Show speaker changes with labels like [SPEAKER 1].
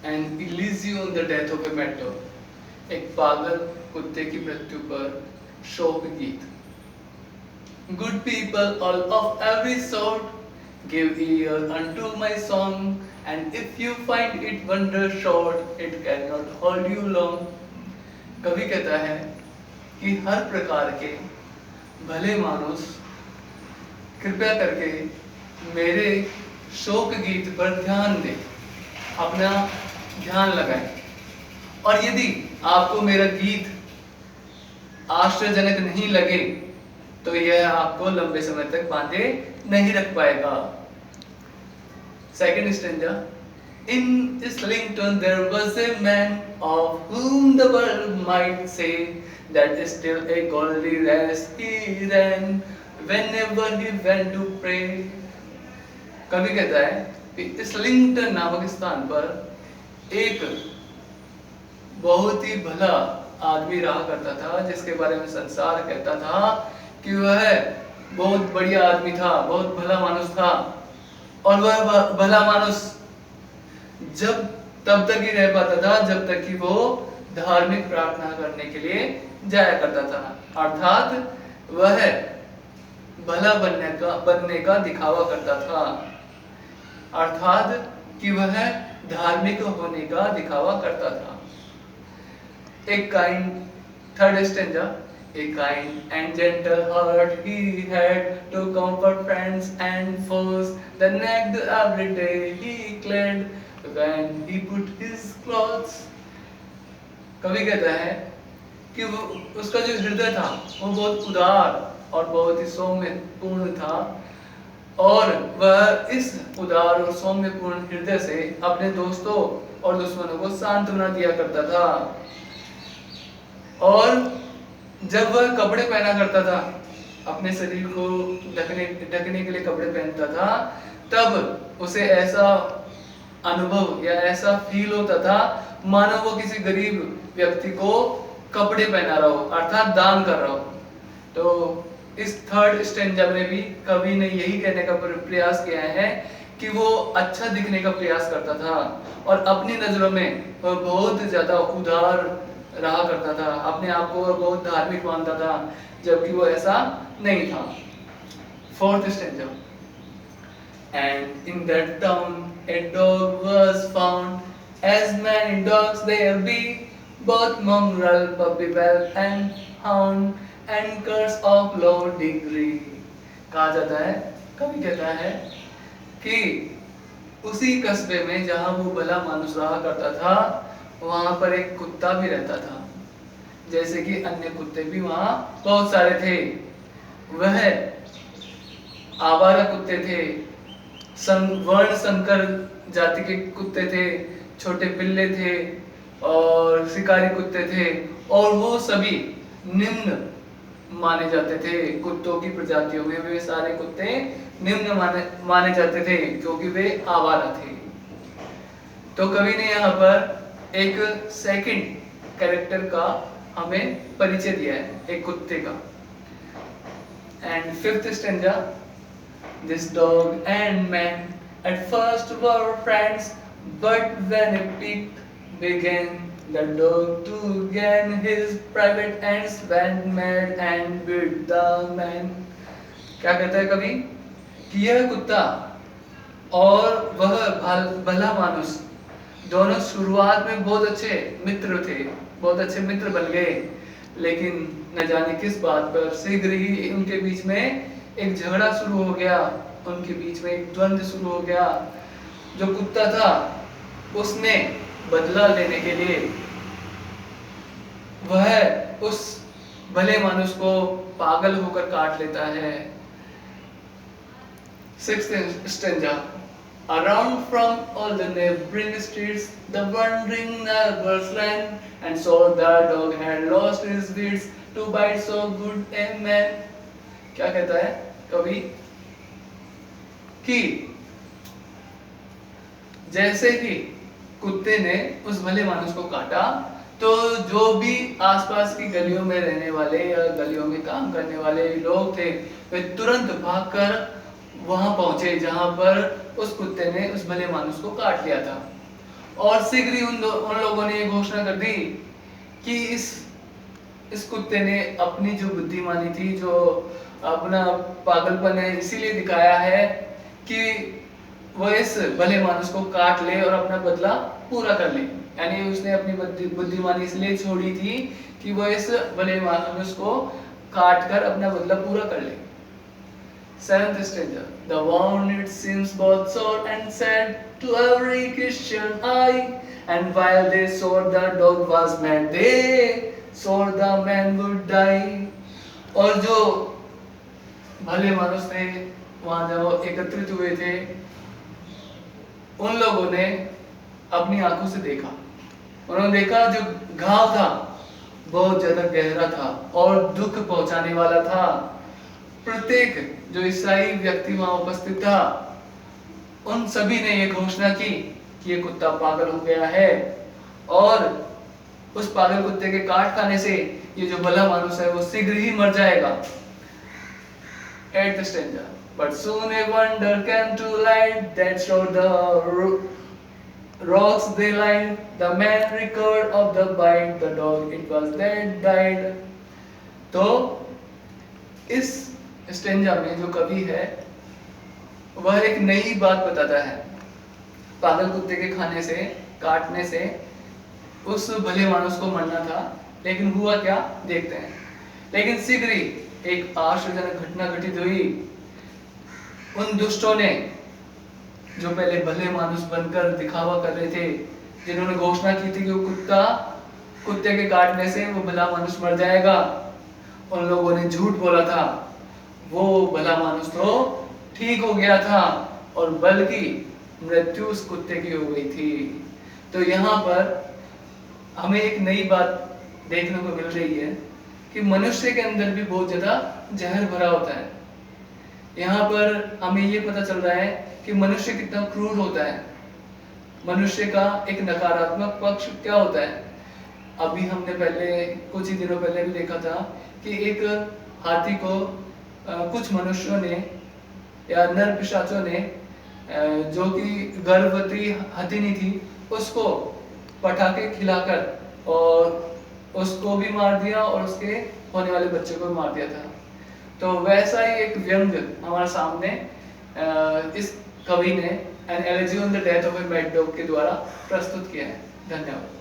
[SPEAKER 1] And इलीजियो the death of ए मेटोर, एक पागल कुत्ते की मृत्यु पर शोक गीत। Good people, all of every sort, give ear unto my song, and if you find it wonder short, it cannot hold you long. कवि कहता है कि हर प्रकार के भले मानुस कृपया करके मेरे शोक गीत पर ध्यान दें, अपना ध्यान लगाएं, और यदि आपको मेरा गीत आश्चर्यजनक नहीं लगे तो यह आपको लंबे समय तक बांधे नहीं रख पाएगा। Second stanza. In Islington there was a man of whom the world might say that still a godly race he ran whenever he went to pray। कवि कहता है कि इस्लिंगटन नामक स्थान पर एक बहुत ही भला आदमी रहा करता था, जिसके बारे में संसार कहता था कि वह बहुत बढ़िया आदमी था, बहुत भला मानुस था। और वह भला मानुस जब तब तक ही रह पाता था जब तक कि वो धार्मिक प्रार्थना करने के लिए जाया करता था, अर्थात वह भला बनने का दिखावा करता था, अर्थात कि वह धार्मिक होने का दिखावा करता था। एक kind, third stanza. A kind and gentle heart he had to comfort friends and foes. The neck every day he clad when he put his clothes। कवि कहता है कि वो उसका जो हृदय था वो बहुत उदार और बहुत ही सौम्यपूर्ण था, और वह इस उदार और सौम्यपूर्ण हृदय से अपने दोस्तों और दुश्मनों को सांत्वना दिया करता था। और जब वह कपड़े पहना करता था, अपने शरीर को ढकने के लिए कपड़े पहनता था, तब उसे ऐसा अनुभव या ऐसा फील होता था मानो वो किसी गरीब व्यक्ति को कपड़े पहना रहा हो, अर्थात दान कर रहा हो। तो इस थर्ड स्टेंजा में भी कवि ने यही कहने का प्रयास किया है कि वो अच्छा दिखने का प्रयास करता था और अपनी नजरों में वह बहुत ज्यादा उदार रहा करता था, अपने आप को बहुत धार्मिक मानता था, जबकि वो ऐसा नहीं था। Fourth stanza. And in that town a dog was found, as many dogs there be, both mongrel, puppy, whelp and hound, and curs of low degree। कहा जाता है, कवि कहता है कि उसी कस्बे में जहाँ वो भला मानुस रहा करता था, वहां पर एक कुत्ता भी रहता था, जैसे कि अन्य कुत्ते भी वहां बहुत सारे थे। वह आवारा कुत्ते थे, वर्ण संकर जाति के कुत्ते थे, छोटे पिल्ले थे और शिकारी कुत्ते थे, और वो सभी निम्न माने जाते थे। कुत्तों की प्रजातियों में वे सारे कुत्ते निम्न माने जाते थे क्योंकि वे आवारा थे। तो कवि ने यहाँ पर एक सेकंड कैरेक्टर का हमें परिचय दिया है, एक कुत्ते का। And fifth stanza. This dog and man at first were friends, but when a pit began, the dog to gain his private ends went mad and bit the man। क्या कहता है कवि कि यह कुत्ता और वह भला मानुस दोनों शुरुआत में बहुत अच्छे मित्र थे, बहुत अच्छे मित्र बन गए, लेकिन न जाने किस बात पर शीघ्र ही उनके बीच में एक झगड़ा शुरू हो गया, उनके बीच में एक द्वंद्व शुरू हो गया। जो कुत्ता था उसने बदला लेने के लिए वह उस भले मानुस को पागल होकर काट लेता है। Sixth stanza. Around from all the neighboring streets the wandering neighbors ran, and saw the dog had lost his wits to bite so good a man। क्या कहता है कवि कि जैसे ही कुत्ते ने उस भले मानुस को काटा, तो जो भी आसपास की गलियों में रहने वाले या गलियों में काम करने वाले लोग थे, वे तुरंत भागकर वहां पहुंचे जहां पर उस कुत्ते ने उस भले मानुस को काट लिया था। और शीघ्र ही उन लोगों ने ये घोषणा कर दी कि इस कुत्ते ने अपनी जो बुद्धिमानी थी, जो अपना पागलपन है, इसीलिए दिखाया है कि वह इस भले मानुस को काट ले और अपना बदला पूरा कर ले। यानी उसने अपनी बुद्धिमानी इसलिए छोड़ी थी कि वह इस भले मानुस को काट कर अपना बदला पूरा कर ले। Seventh stanza. The wound it seems both sore and sad to every Christian eye, and while they swore the dog was mad, they swore the man would die. और जो भले मानुस थे वहां जब वो एकत्रित हुए थे, उन लोगों ने अपनी आंखों से देखा, उन्होंने देखा जो घाव था बहुत ज्यादा गहरा था और दुख पहुंचाने वाला था। प्रत्येक जो ईसाई व्यक्ति वहां उपस्थित था, उन सभी ने ये घोषणा की कि ये कुत्ता पागल हो गया है और उस पागल कुत्ते के काट खाने से ये जो भला मानुस है वो शीघ्र ही मर जाएगा। Eighth stanza. But soon a wonder came to light that showed the rocks they lined. The man recovered of the bite, the dog it was that died. तो इस स्टेंजा में जो कवि है वह एक नई बात बताता है। पागल कुत्ते के खाने से, काटने से उस भले मानुस को मरना था, लेकिन हुआ क्या देखते हैं। लेकिन शीघ्र ही एक आश्चर्यजनक घटना घटित हुई। उन दुष्टों ने जो पहले भले मानुस बनकर दिखावा कर रहे थे, जिन्होंने घोषणा की थी कि वो कुत्ते के काटने से वो भला मानुस मर जाएगा, उन लोगों ने झूठ बोला था। वो भला मानुस तो ठीक हो गया था और बल्कि मृत्यु उस कुत्ते की हो गई थी। तो यहाँ पर हमें एक नई बात देखने को मिल रही है कि मनुष्य के अंदर भी बहुत ज्यादा जहर भरा होता है। यहाँ पर हमें ये पता चल रहा है कि मनुष्य कितना क्रूर होता है, मनुष्य का एक नकारात्मक पक्ष क्या होता है। अभी हमने पहले कुछ ही दिनों पहले भी देखा था कि एक हाथी को कुछ मनुष्यों ने या नर पिशाचों ने, जो कि गर्भवती हथिनी थी, उसको पटाखे खिलाकर और उसको भी मार दिया और उसके होने वाले बच्चे को भी मार दिया था। तो वैसा ही एक व्यंग हमारे सामने इस कवि ने an elegy on the death of a mad dog के द्वारा प्रस्तुत किया है। धन्यवाद।